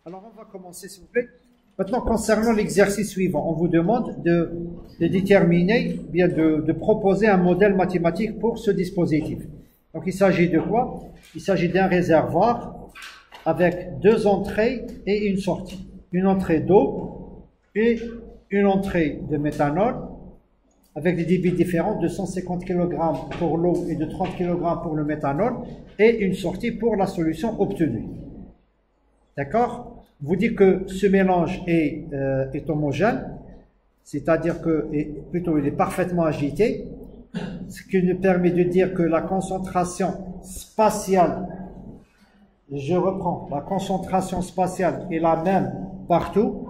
Alors, on va commencer, s'il vous plaît. Maintenant, concernant l'exercice suivant, on vous demande de déterminer, bien de proposer un modèle mathématique pour ce dispositif. Donc, il s'agit de quoi? Il s'agit d'un réservoir avec deux entrées et une sortie. Une entrée d'eau et une entrée de méthanol avec des débits différents de 150 kg pour l'eau et de 30 kg pour le méthanol et une sortie pour la solution obtenue. D'accord? Vous dites que ce mélange est homogène, c'est-à-dire que plutôt il est parfaitement agité, ce qui nous permet de dire que la concentration spatiale, je reprends, la concentration spatiale est la même partout.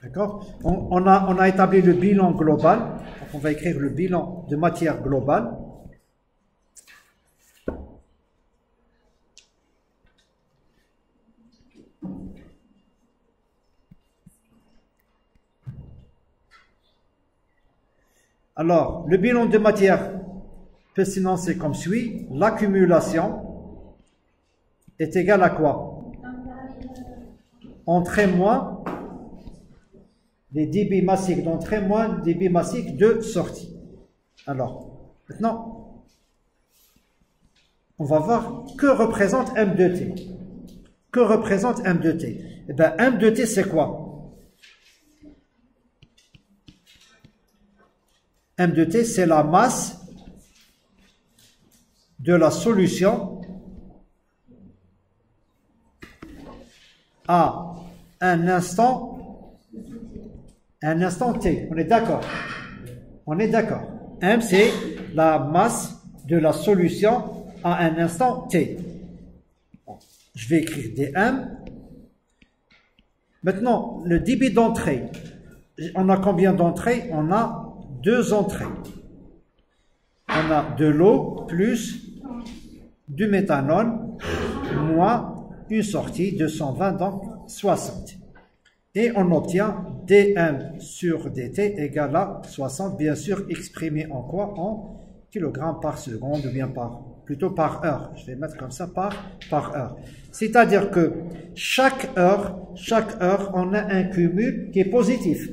D'accord? On a établi le bilan global. Donc on va écrire le bilan de matière globale. Alors, le bilan de matière peut s'énoncer comme suit. L'accumulation est égale à quoi? Entrée moins les débits massiques d'entrée moins débits massiques de sortie. Alors, maintenant, on va voir que représente M de T. Que représente M de T? Eh bien, M de T, c'est quoi? M de T, c'est la masse de la solution à un instant T. On est d'accord? On est d'accord. M, c'est la masse de la solution à un instant T. Bon, je vais écrire dm. Maintenant, le débit d'entrée. On a combien d'entrées? On a deux entrées. On a de l'eau plus du méthanol moins une sortie de 120, donc 60. Et on obtient dm sur dt égale à 60, bien sûr exprimé en quoi? En kilogrammes par seconde, ou bien plutôt par heure. Je vais mettre comme ça par heure. C'est-à-dire que chaque heure, on a un cumul qui est positif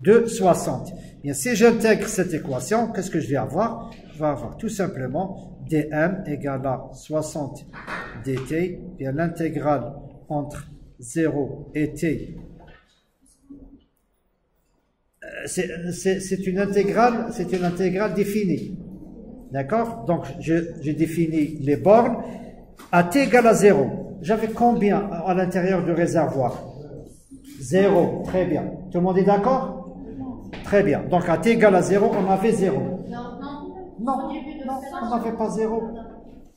de 60. Bien, si j'intègre cette équation, qu'est-ce que je vais avoir? Je vais avoir tout simplement dm égale à 60 dt, bien l'intégrale entre 0 et t. C'est une intégrale définie. D'accord? Donc, je définis les bornes. À t égale à 0, j'avais combien à l'intérieur du réservoir? 0. Très bien. Tout le monde est d'accord? Très bien. Donc, à t égale à 0, on avait 0. Non, on n'avait pas 0.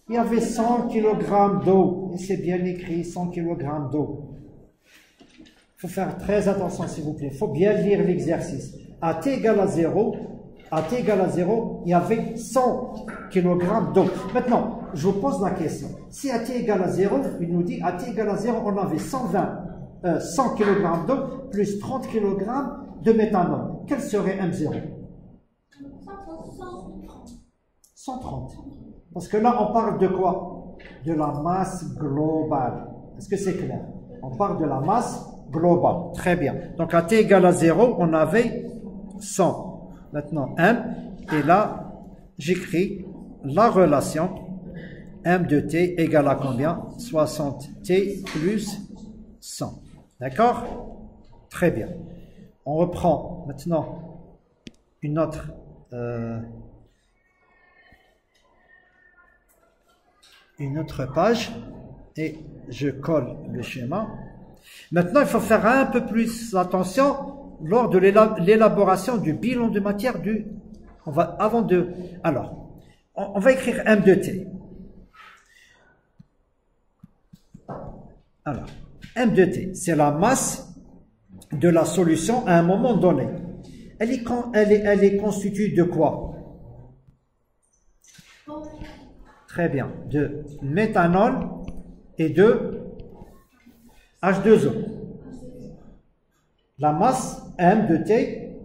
Il y avait 100 kg d'eau. Et c'est bien écrit, 100 kg d'eau. Il faut faire très attention, s'il vous plaît. Il faut bien lire l'exercice. À t égale à 0, il y avait 100 kg d'eau. Maintenant, je vous pose la question. Si à t égale à 0, il nous dit à t égale à 0, on avait 100 kg d'eau plus 30 kg de méthanol. Quel serait M0? 130. Parce que là, on parle de quoi? De la masse globale. Est-ce que c'est clair? On parle de la masse globale. Très bien. Donc, à t égale à 0, on avait 100. Maintenant, M. Et là, j'écris la relation M de T égale à combien? 60T plus 100. D'accord? Très bien. On reprend maintenant une autre page et je colle le schéma. Maintenant, il faut faire un peu plus attention lors de l'élaboration du bilan de matière Alors, on va écrire M de T. Alors, M de T, c'est la masse de la solution à un moment donné. Elle est constituée de quoi? Très bien. De méthanol et de H2O. La masse M de T,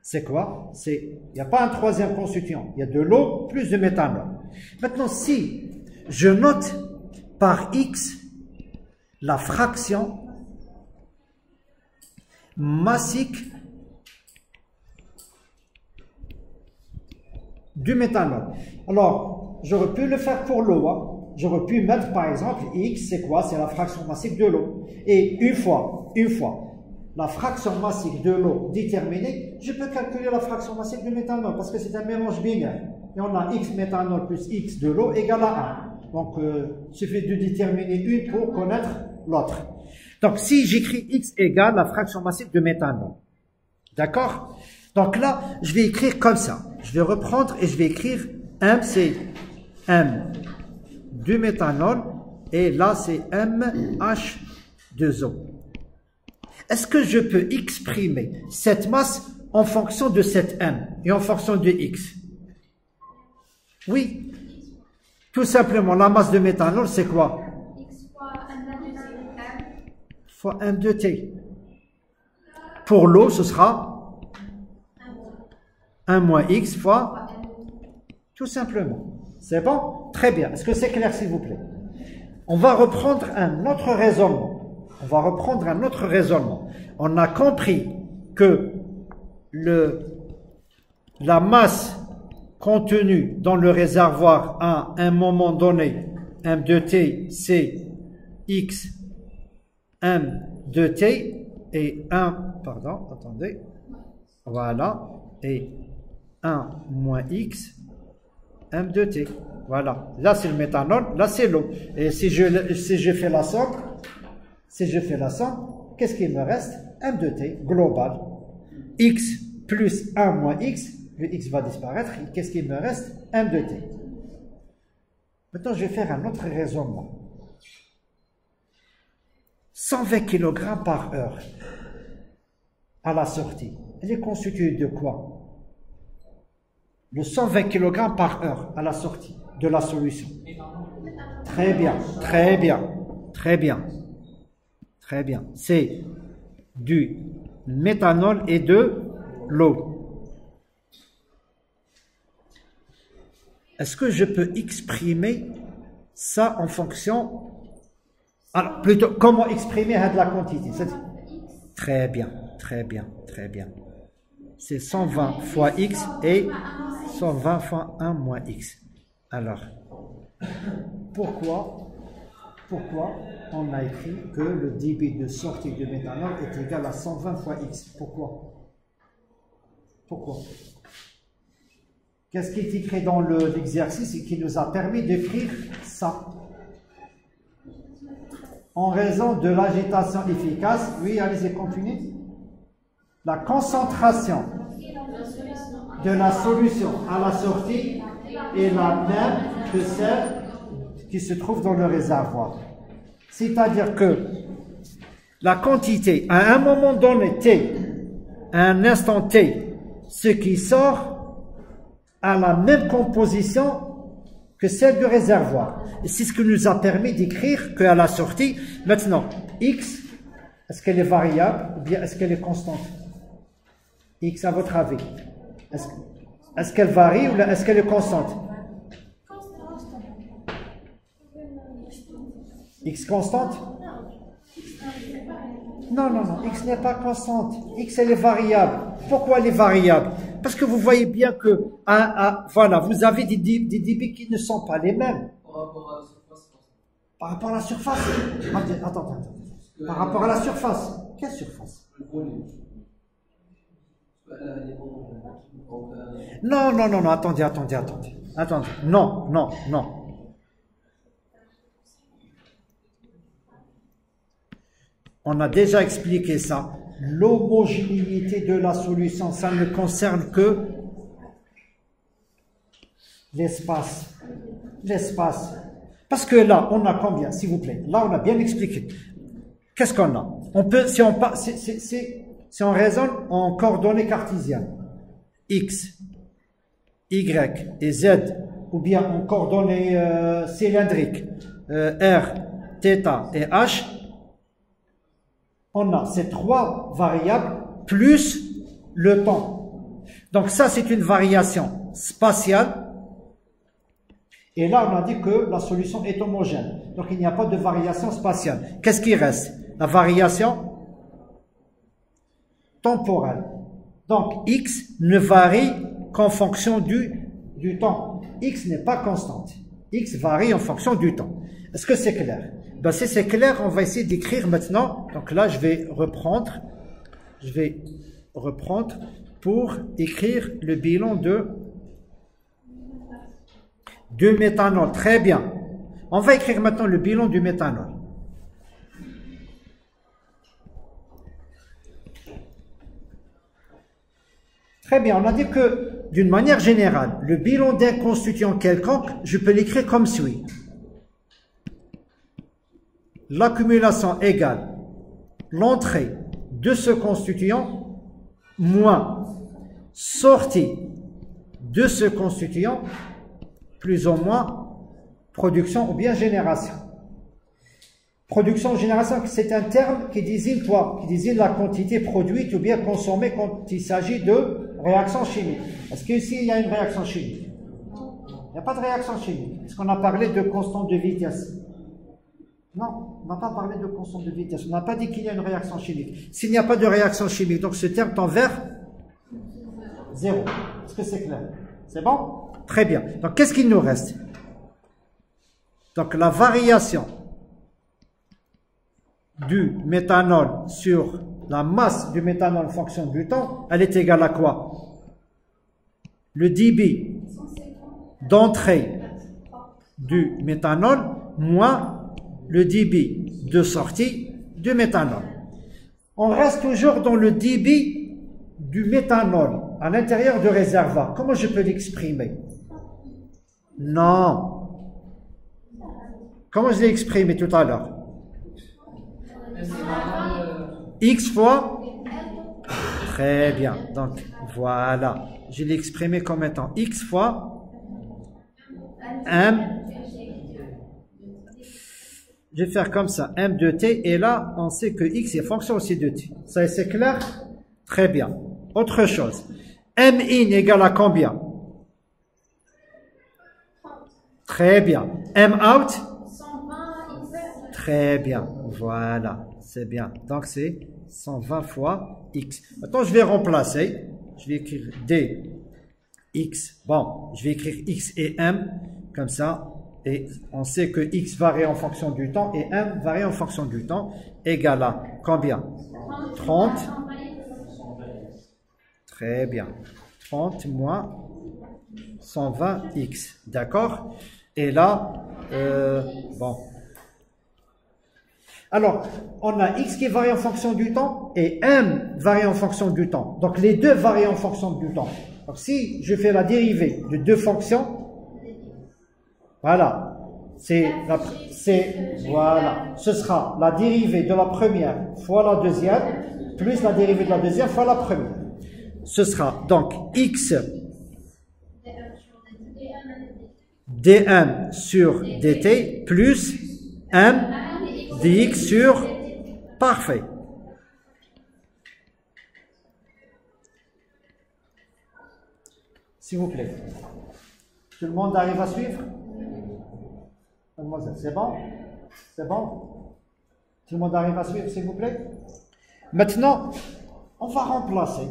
c'est quoi? Il n'y a pas un troisième constituant. Il y a de l'eau plus de méthanol. Maintenant, si je note par X la fraction massique du méthanol. Alors, j'aurais pu le faire pour l'eau. Hein. J'aurais pu mettre, par exemple, X, c'est quoi? C'est la fraction massique de l'eau. Et une fois, la fraction massique de l'eau déterminée, je peux calculer la fraction massique du méthanol, parce que c'est un mélange binaire. Et on a X méthanol plus X de l'eau égale à 1. Donc, il suffit de déterminer une pour connaître l'autre. Donc, si j'écris X égale la fraction massique de méthanol. D'accord? Donc là, je vais écrire comme ça. Je vais reprendre et je vais écrire M, c'est M du méthanol. Et là, c'est MH2O. Est-ce que je peux exprimer cette masse en fonction de cette M et en fonction de X? Oui. Tout simplement, la masse de méthanol, c'est quoi? X fois M de T. Fois M de T. Pour l'eau, ce sera 1 moins X fois... Tout simplement. C'est bon? Très bien. Est-ce que c'est clair, s'il vous plaît? On va reprendre un autre raisonnement. On a compris que la masse contenue dans le réservoir à un moment donné, M de T, c'est X M de T et 1, pardon, attendez, voilà, et 1 moins X M de T. Voilà. Là, c'est le méthanol. Là, c'est l'eau. Et si je fais la somme, qu'est-ce qu'il me reste? M de T global. X plus 1 moins X. Le X va disparaître. Qu'est-ce qu'il me reste? M de T. Maintenant, je vais faire un autre raisonnement. 120 kg par heure à la sortie. Elle est constituée de quoi? Le 120 kg par heure à la sortie de la solution. Très bien, très bien, très bien, très bien. C'est du méthanol et de l'eau. Est-ce que je peux exprimer ça en fonction... Alors, plutôt, comment exprimer la quantité? Très bien, très bien, très bien. C'est 120 fois X et 120 fois 1 moins X. Alors, pourquoi on a écrit que le débit de sortie de méthanol est égal à 120 fois X? Pourquoi? Qu'est-ce qui est écrit dans l'exercice et qui nous a permis d'écrire ça? En raison de l'agitation efficace, oui, allez-y, continuez. La concentration de la solution à la sortie est la même que celle qui se trouve dans le réservoir. C'est-à-dire que la quantité, à un moment donné T, à un instant T, ce qui sort a la même composition que celle du réservoir. Et c'est ce qui nous a permis d'écrire qu'à la sortie, maintenant, X, est-ce qu'elle est variable ou bien est-ce qu'elle est constante? X, à votre avis, est-ce qu'elle varie ou est-ce qu'elle est constante? X constante? Non, X n'est pas constante. X, elle est variable. Pourquoi elle est variable? Parce que vous voyez bien que, voilà, vous avez des débits qui ne sont pas les mêmes. Par rapport à la surface. Attends. Par rapport à la surface. Quelle surface? Non, attendez. Non. On a déjà expliqué ça. L'homogénéité de la solution, ça ne concerne que l'espace. Parce que là, on a combien, s'il vous plaît? Là, on a bien expliqué. Qu'est-ce qu'on a? On peut, si on raisonne en coordonnées cartésiennes, X, Y et Z, ou bien en coordonnées cylindriques, R, θ et H, on a ces trois variables plus le temps. Donc ça, c'est une variation spatiale. Et là, on a dit que la solution est homogène. Donc il n'y a pas de variation spatiale. Qu'est-ce qui reste? La variation temporel. Donc, x ne varie qu'en fonction du temps. X n'est pas constante. X varie en fonction du temps. Est-ce que c'est clair? Ben, si c'est clair, on va essayer d'écrire maintenant. Donc là, je vais reprendre pour écrire le bilan de méthanol. Très bien. On va écrire maintenant le bilan du méthanol. Très bien, on a dit que d'une manière générale, le bilan d'un constituant quelconque, je peux l'écrire comme suit. L'accumulation égale l'entrée de ce constituant moins sortie de ce constituant plus ou moins production ou bien génération. Production ou génération, c'est un terme qui désigne quoi? Qui désigne la quantité produite ou bien consommée quand il s'agit de réaction chimique. Est-ce qu'ici il y a une réaction chimique? Il n'y a pas de réaction chimique. Est-ce qu'on a parlé de constante de vitesse? Non, on n'a pas parlé de constante de vitesse. On n'a pas dit qu'il y a une réaction chimique. S'il n'y a pas de réaction chimique, donc ce terme tend vers 0. Est-ce que c'est clair? C'est bon? Très bien. Donc qu'est-ce qu'il nous reste? Donc la variation du méthanol sur la masse du méthanol en fonction du temps, elle est égale à quoi? Le débit d'entrée du méthanol moins le débit de sortie du méthanol. On reste toujours dans le débit du méthanol à l'intérieur du réservoir. Comment je peux l'exprimer? Non. Comment je l'ai exprimé tout à l'heure? X fois? Très bien. Donc, voilà. Je l'ai exprimé comme étant X fois M. Je vais faire comme ça, M de T, et là, on sait que X est fonction aussi de T. Ça, c'est clair? Très bien. Autre chose. M in égale à combien? Très bien. M out? Très bien. Voilà. C'est bien. Donc, c'est 120 fois X. Maintenant, je vais remplacer. Je vais écrire D, X. Bon, je vais écrire X et M, comme ça. Et on sait que X varie en fonction du temps et M varie en fonction du temps, égale à combien? 30. Très bien. 30 moins 120X. D'accord? Et là, bon. Alors, on a X qui varie en fonction du temps et M varie en fonction du temps. Donc, les deux varient en fonction du temps. Donc, si je fais la dérivée de deux fonctions, voilà. Voilà. Ce sera la dérivée de la première fois la deuxième, plus la dérivée de la deuxième fois la première. Ce sera donc X dm sur dt plus M dx sur... Parfait. S'il vous plaît. Tout le monde arrive à suivre? Mademoiselle, c'est bon? C'est bon? Tout le monde arrive à suivre, s'il vous plaît? Maintenant, on va remplacer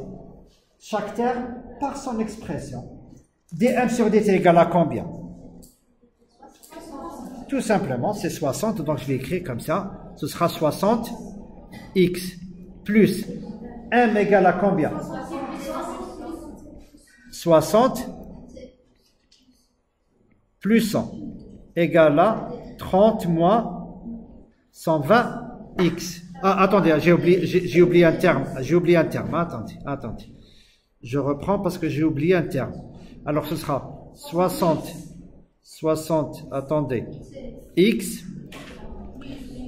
chaque terme par son expression. dm sur dt égale à combien? Tout simplement, c'est 60, donc je vais écrire comme ça. Ce sera 60 x plus m égale à combien? 60 plus 100 égale à 30 moins 120x. Ah, attendez, j'ai oublié un terme. J'ai oublié un terme. Attendez. Je reprends parce que j'ai oublié un terme. Alors, ce sera 60, attendez, x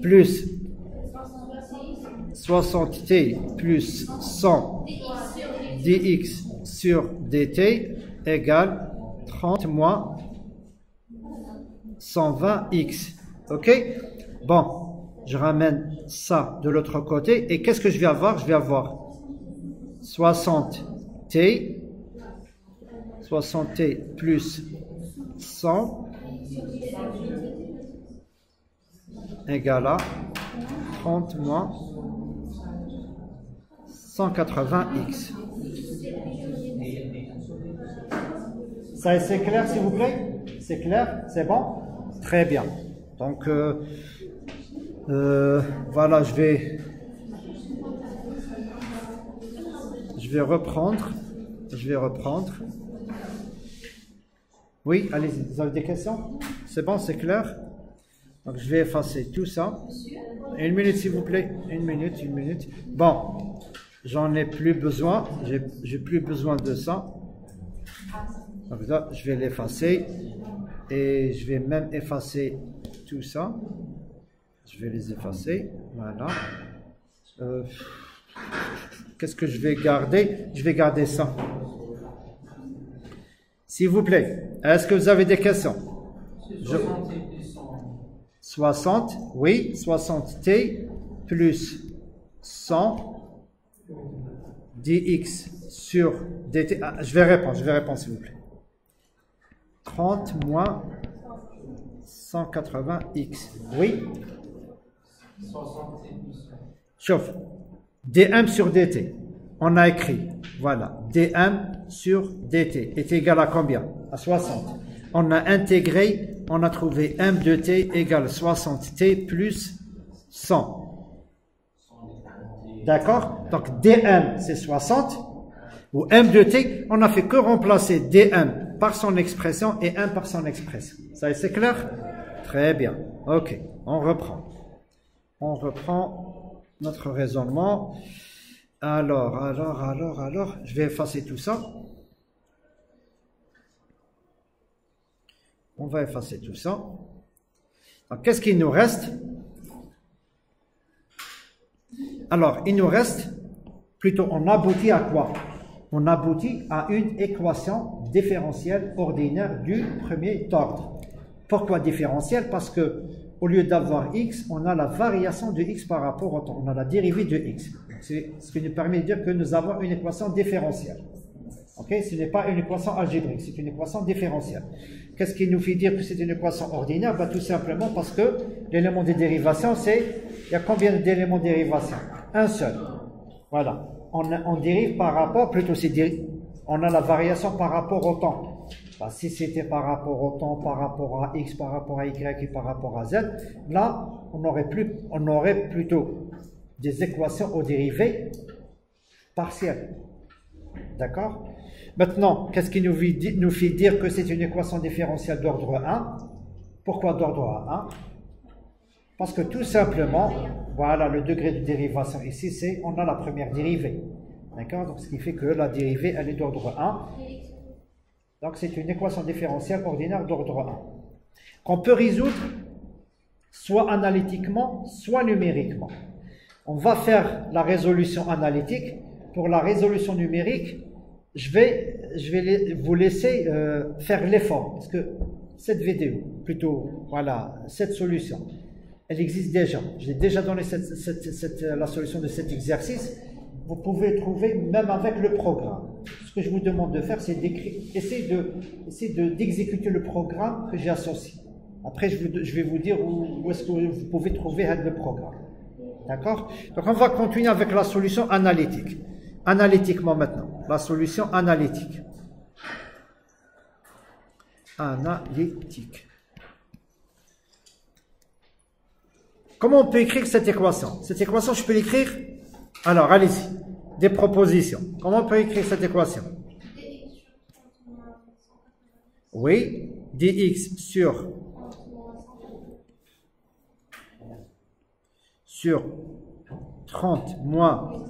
plus 60t plus 100 dx sur dt égale 30 moins 120x. Ok? Bon, je ramène ça de l'autre côté. Et qu'est-ce que je vais avoir? Je vais avoir 60t plus 100 égale à 30 moins 180x. Ça, c'est clair, s'il vous plaît? C'est clair? C'est bon? Très bien. Donc, voilà, je vais reprendre. Oui, allez-y, vous avez des questions? C'est bon, c'est clair? Donc, je vais effacer tout ça. Une minute, s'il vous plaît. Une minute. Bon, j'en ai plus besoin. J'ai plus besoin de ça. Donc là, je vais l'effacer. Et je vais même effacer tout ça. Je vais les effacer. Voilà. Qu'est-ce que je vais garder? Je vais garder ça. S'il vous plaît, est-ce que vous avez des questions? 60, oui, 60t plus 100 dx sur dt. Ah, je vais répondre s'il vous plaît. 30 moins 180x. Oui? Chauffe. dm sur dt. On a écrit, voilà, dm sur dt est égal à combien? À 60. On a intégré, on a trouvé m de t égale 60t plus 100. D'accord? Donc dm c'est 60, ou m de t, on n'a fait que remplacer dm par son expression et m par son expression. Ça c'est clair? Très bien. Ok, on reprend. On reprend notre raisonnement. Alors, je vais effacer tout ça. On va effacer tout ça. Alors, qu'est-ce qu'il nous reste? Alors, il nous reste, plutôt, on aboutit à quoi? On aboutit à une équation différentielle ordinaire du premier ordre. Pourquoi différentielle? Parce que, au lieu d'avoir x, on a la variation de x par rapport au temps. On a la dérivée de x. C'est ce qui nous permet de dire que nous avons une équation différentielle. Ok? Ce n'est pas une équation algébrique, c'est une équation différentielle. Qu'est-ce qui nous fait dire que c'est une équation ordinaire? Ben, tout simplement parce que l'élément de dérivation, c'est... Il y a combien d'éléments de dérivation? Un seul. Voilà. On dérive par rapport, plutôt on a la variation par rapport au temps. Ben, si c'était par rapport au temps, par rapport à x, par rapport à y et par rapport à z, là, on aurait plutôt des équations aux dérivées partielles. D'accord? Maintenant, qu'est-ce qui nous fait dire que c'est une équation différentielle d'ordre 1? Pourquoi d'ordre 1? Parce que tout simplement, voilà, le degré de dérivation ici, c'est, on a la première dérivée. D'accord? Donc, ce qui fait que la dérivée, elle est d'ordre 1. Donc, c'est une équation différentielle ordinaire d'ordre 1. Qu'on peut résoudre soit analytiquement, soit numériquement. On va faire la résolution analytique. Pour la résolution numérique, je vais vous laisser faire l'effort. Parce que cette vidéo, plutôt, voilà, cette solution, elle existe déjà. Je l'ai déjà donné la solution de cet exercice. Vous pouvez trouver même avec le programme. Ce que je vous demande de faire, c'est essayer d'exécuter le programme que j'ai associé. Après, je vais vous dire où est-ce que vous pouvez trouver le programme. D'accord? Donc, on va continuer avec la solution analytique. Analytiquement maintenant. La solution analytique. Analytique. Comment on peut écrire cette équation? Cette équation, je peux l'écrire? Alors, allez-y. Des propositions. Comment on peut écrire cette équation? Oui. dx sur 30 moins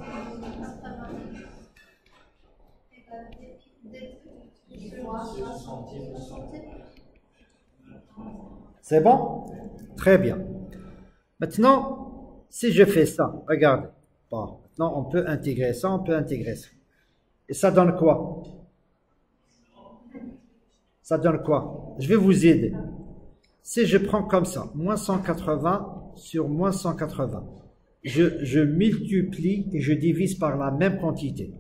c'est bon? Très bien. Maintenant, si je fais ça, regardez. Bon, maintenant, on peut intégrer ça, on peut intégrer ça. Et ça donne quoi? Ça donne quoi? Je vais vous aider. Si je prends comme ça, moins 180 sur moins 180, je multiplie et je divise par la même quantité.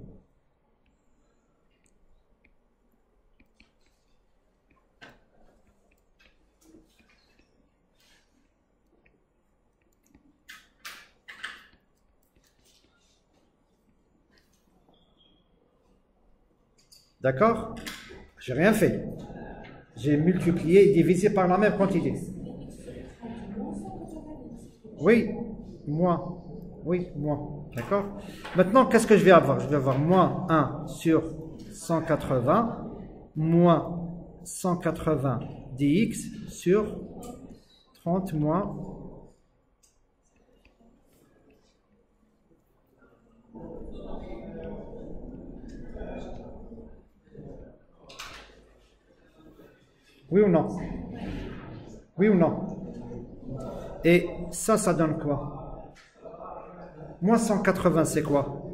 D'accord? J'ai rien fait. J'ai multiplié et divisé par la même quantité. Oui, moins. Oui, moins. D'accord? Maintenant, qu'est-ce que je vais avoir? Je vais avoir moins 1 sur 180 moins 180 dx sur 30 moins. Oui ou non? Oui ou non? Et ça donne quoi? Moins 180, c'est quoi?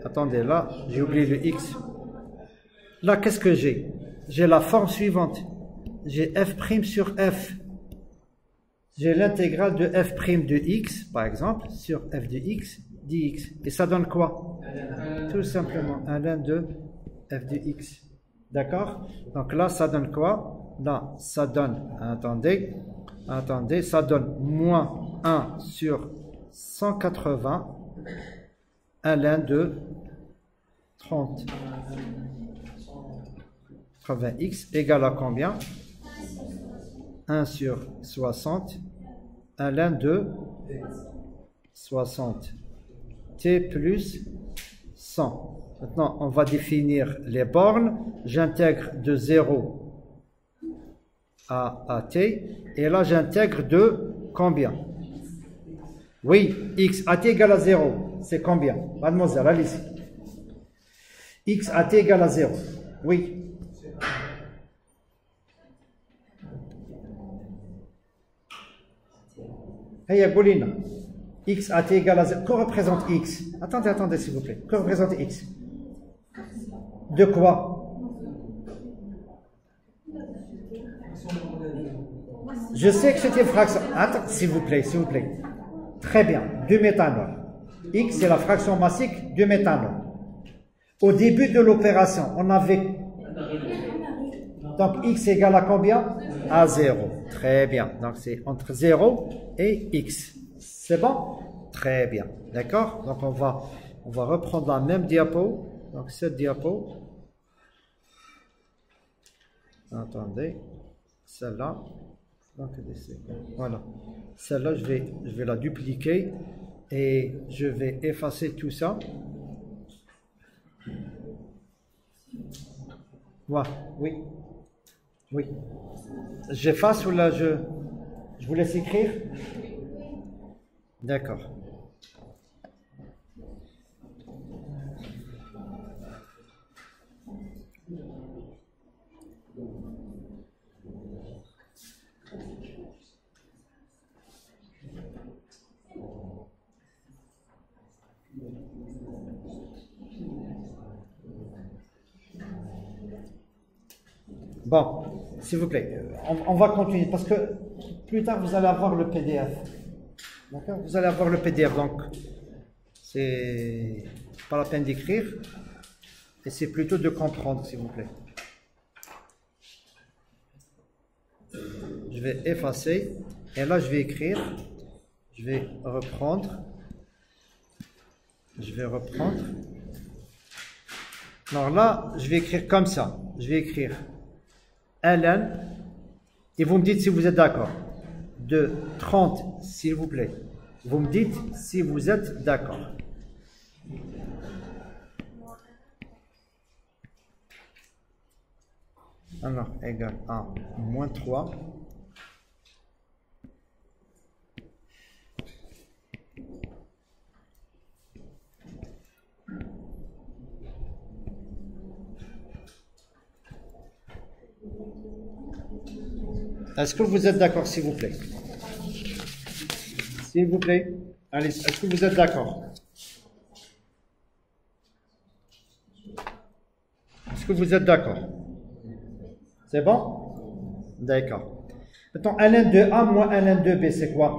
Attendez, là, j'ai oublié le x. Là, qu'est-ce que j'ai? J'ai la forme suivante. J'ai f' sur f. J'ai l'intégrale de f' de x, par exemple, sur f de x, dx. Et ça donne quoi? Tout simplement, un ln de f de x. D'accord? Donc là, ça donne quoi? Là, ça donne, attendez, ça donne moins 1 sur 180, un ln de 30. 80x égale à combien? 1 sur 60, un ln de 60. T plus 100. Maintenant, on va définir les bornes. J'intègre de 0 à t. Et là, j'intègre de combien? Oui, x à t égale à 0. C'est combien? Mademoiselle, allez-y. X à t égale à 0. Oui. Hey, Golina. X à t égale à 0. Que représente x? Attendez, s'il vous plaît. Que représente x? De quoi? Je sais que c'est une fraction. Attends, s'il vous plaît. Très bien. 2 méthanol. X, c'est la fraction massique de méthanol. Au début de l'opération, on avait... Donc, x égale à combien? À 0. Très bien. Donc, c'est entre 0 et x. C'est bon? Très bien. D'accord? Donc, on va reprendre la même diapo. Donc, cette diapo. Attendez. Celle-là. Donc, voilà. Celle-là, je vais la dupliquer. Et je vais effacer tout ça. Voilà. Oui. Oui. J'efface ou là, je vous laisse écrire? D'accord. Bon, s'il vous plaît, on va continuer parce que plus tard vous allez avoir le PDF. D'accord? Vous allez avoir le PDF, donc c'est pas la peine d'écrire et c'est plutôt de comprendre, s'il vous plaît. Je vais effacer et là je vais écrire. Je vais reprendre. Alors là, je vais écrire comme ça. Je vais écrire ln, et vous me dites si vous êtes d'accord. De 30, s'il vous plaît. Vous me dites si vous êtes d'accord. Alors, égal à moins 3. Est-ce que vous êtes d'accord, s'il vous plaît? S'il vous plaît. Allez, est-ce que vous êtes d'accord? Est-ce que vous êtes d'accord? C'est bon? D'accord. Maintenant, ln de A moins ln de B, c'est quoi?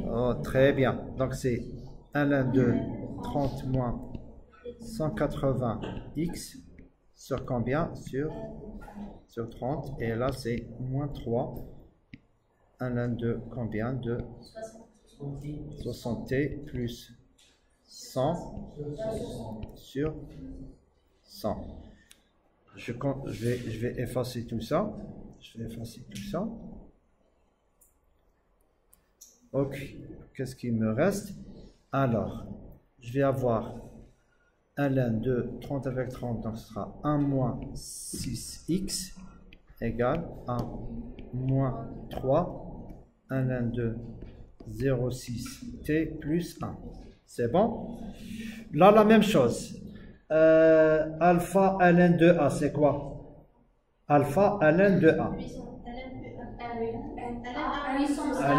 Oh, très bien. Donc, c'est ln de 30 moins 180x sur combien? Sur 30. Et là, c'est moins 3. Ln de combien? De 60t plus 100 sur 100. Je vais effacer tout ça. Je vais effacer tout ça. Ok. Qu'est-ce qu'il me reste? Alors, je vais avoir ln de 30 avec 30, donc ce sera 1 moins 6x égale 1 moins 3 ln de 0,6t plus 1. C'est bon? Là, la même chose. Alpha ln de a, c'est quoi? Alpha ln de a.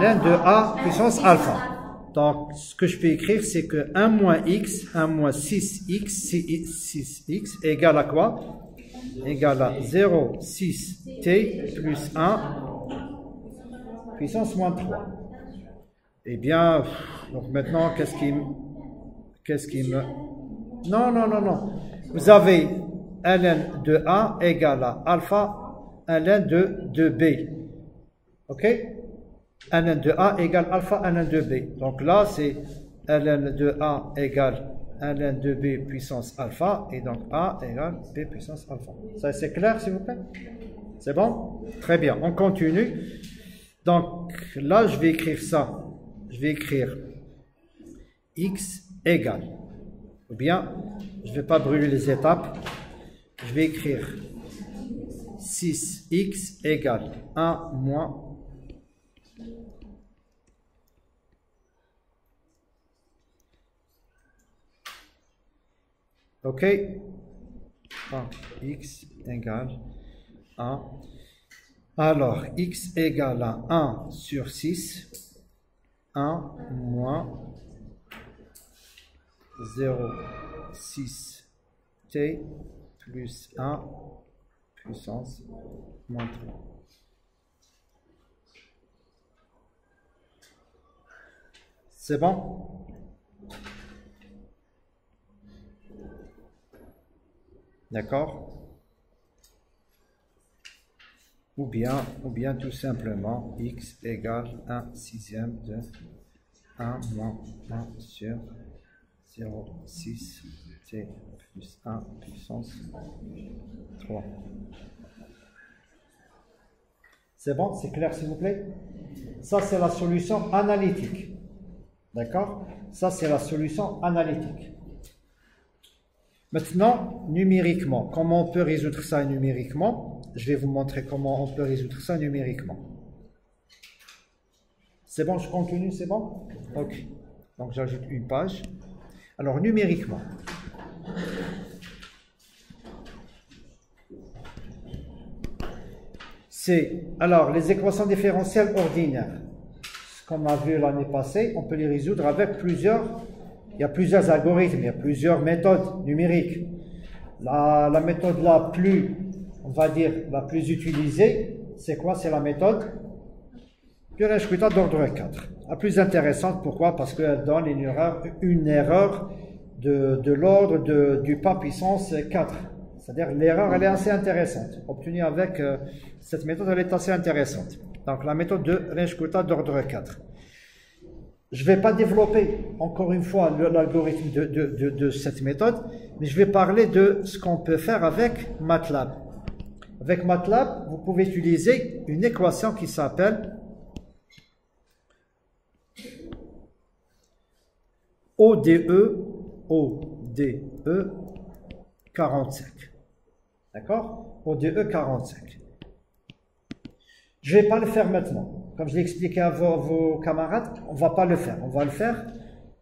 ln de a puissance alpha. Donc, ce que je peux écrire, c'est que 1 moins x, 1 moins 6x égale à quoi? Égale à 0,6t plus 1 puissance moins 3. Eh bien, donc maintenant, qu'est-ce qui me... Non. Vous avez ln de a égale à alpha ln de b. OK? ln de a égale alpha ln de b. Donc là, c'est ln de a égale ln de b puissance alpha. Et donc a égale b puissance alpha. Ça, c'est clair, s'il vous plaît? C'est bon? Très bien. On continue. Donc là, je vais écrire ça. Je vais écrire x égale. Ou bien, je ne vais pas brûler les étapes. Je vais écrire 6x égale 1 moins OK? Donc, x égale 1. Alors, x égale à 1 sur 6. 1 moins 0,6t plus 1 puissance moins 3. C'est bon? D'accord? Ou bien tout simplement x égale 1 sixième de 1 moins 1 sur 0,6 t plus 1 puissance 3. C'est bon? C'est clair, s'il vous plaît? Ça, c'est la solution analytique. D'accord? Ça, c'est la solution analytique. Maintenant, numériquement, comment on peut résoudre ça numériquement? Je vais vous montrer comment on peut résoudre ça numériquement. C'est bon, je continue, c'est bon? Ok. Donc, j'ajoute une page. Alors, numériquement. Alors, les équations différentielles ordinaires. Ce qu'on a vu l'année passée, on peut les résoudre avec plusieurs... Il y a plusieurs algorithmes, il y a plusieurs méthodes numériques. La méthode la plus, on va dire, la plus utilisée, c'est quoi? C'est la méthode du Rensch-Kutta d'ordre 4. La plus intéressante, pourquoi? Parce qu'elle donne une erreur de l'ordre du pas puissance 4. C'est-à-dire l'erreur, elle est assez intéressante. Obtenue avec cette méthode, elle est assez intéressante. Donc la méthode de Rensch-Kutta d'ordre 4. Je ne vais pas développer, encore une fois, l'algorithme de cette méthode, mais je vais parler de ce qu'on peut faire avec MATLAB. Avec MATLAB, vous pouvez utiliser une équation qui s'appelle ODE 45. D'accord? ODE 45. Je ne vais pas le faire maintenant. Comme je l'ai expliqué à vos camarades, on ne va pas le faire. On va le faire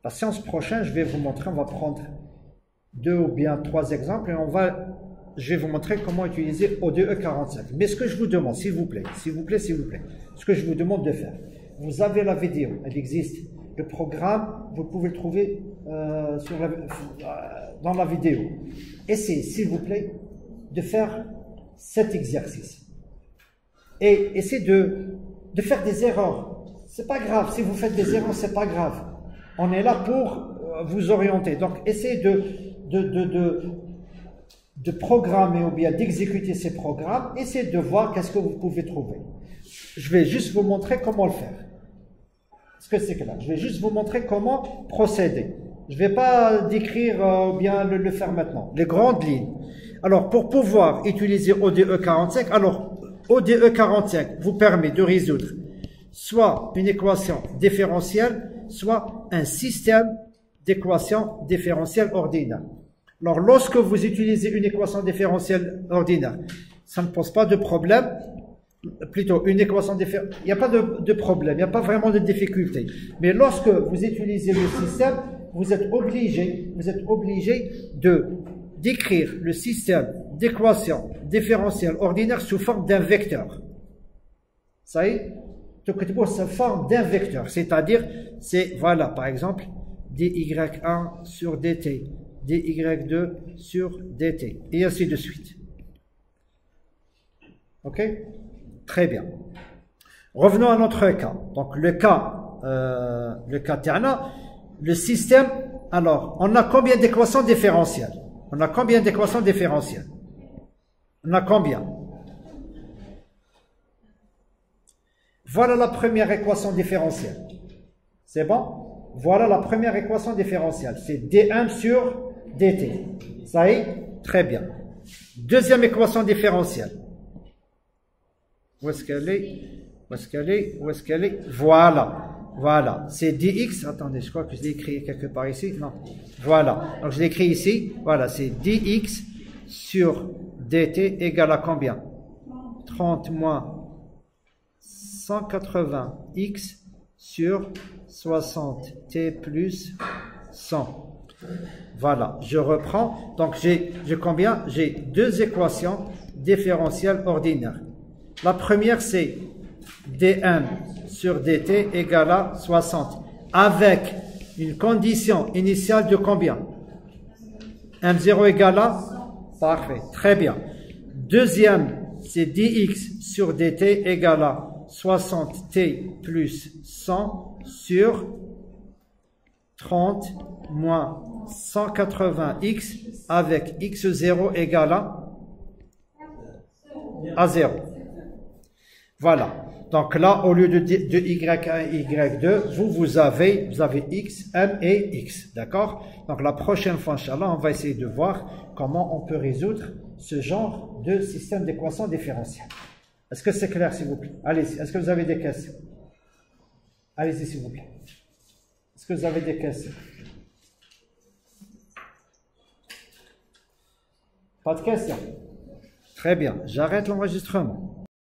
la séance prochaine. Je vais vous montrer. On va prendre 2 ou bien 3 exemples et je vais vous montrer comment utiliser ODE 45. Mais ce que je vous demande, s'il vous plaît, ce que je vous demande de faire, vous avez la vidéo, elle existe. Le programme, vous pouvez le trouver dans la vidéo. Essayez, s'il vous plaît, de faire cet exercice. Et essayez de faire des erreurs. C'est pas grave. Si vous faites des erreurs, c'est pas grave. On est là pour vous orienter. Donc, essayez de programmer ou bien d'exécuter ces programmes. Essayez de voir qu'est-ce que vous pouvez trouver. Je vais juste vous montrer comment le faire. Est-ce que c'est clair? Je vais juste vous montrer comment procéder. Je ne vais pas décrire ou bien le faire maintenant. Les grandes lignes. Alors, pour pouvoir utiliser ODE 45, alors ODE 45 vous permet de résoudre soit une équation différentielle, soit un système d'équations différentielles ordinaires. Alors, lorsque vous utilisez une équation différentielle ordinaire, ça ne pose pas de problème. Plutôt, une équation différentielle, il n'y a pas de problème, il n'y a pas vraiment de difficulté. Mais lorsque vous utilisez le système, vous êtes obligé de d'écrire le système d'équations différentielles ordinaires sous forme d'un vecteur. Ça y est, sous forme d'un vecteur, c'est-à-dire, c'est, voilà, par exemple, dy1 sur dt, dy2 sur dt, et ainsi de suite. Ok? Très bien. Revenons à notre cas. Donc, le cas Tana, le système, alors, on a combien d'équations différentielles? On a combien d'équations différentielles? On a combien? Voilà la première équation différentielle. C'est bon? Voilà la première équation différentielle. C'est d1 sur dt. Ça y est? Très bien. Deuxième équation différentielle. Où est-ce qu'elle est? Où est-ce qu'elle est? Où est-ce qu'elle est? Voilà. Voilà. C'est dx. Attendez, je crois que je l'ai écrit quelque part ici. Non. Voilà. Donc, je l'ai écrit ici. Voilà. C'est dx sur dt égale à combien? 30 moins 180x sur 60t plus 100. Voilà. Je reprends. Donc, j'ai combien? J'ai deux équations différentielles ordinaires. La première, c'est d1 sur dt égale à 60, avec une condition initiale de combien? m0 égale à? Parfait, très bien. Deuxième, c'est dx sur dt égale à 60t plus 100 sur 30 moins 180x avec x0 égale à 0. Voilà. Donc là, au lieu de y1 et y2, vous avez x, m et x. D'accord? Donc la prochaine fois, Inch'Allah, on va essayer de voir comment on peut résoudre ce genre de système d'équations différentielles. Est-ce que c'est clair, s'il vous plaît? Allez-y. Est-ce que vous avez des questions? Allez-y, s'il vous plaît. Est-ce que vous avez des questions? Pas de questions? Très bien. J'arrête l'enregistrement.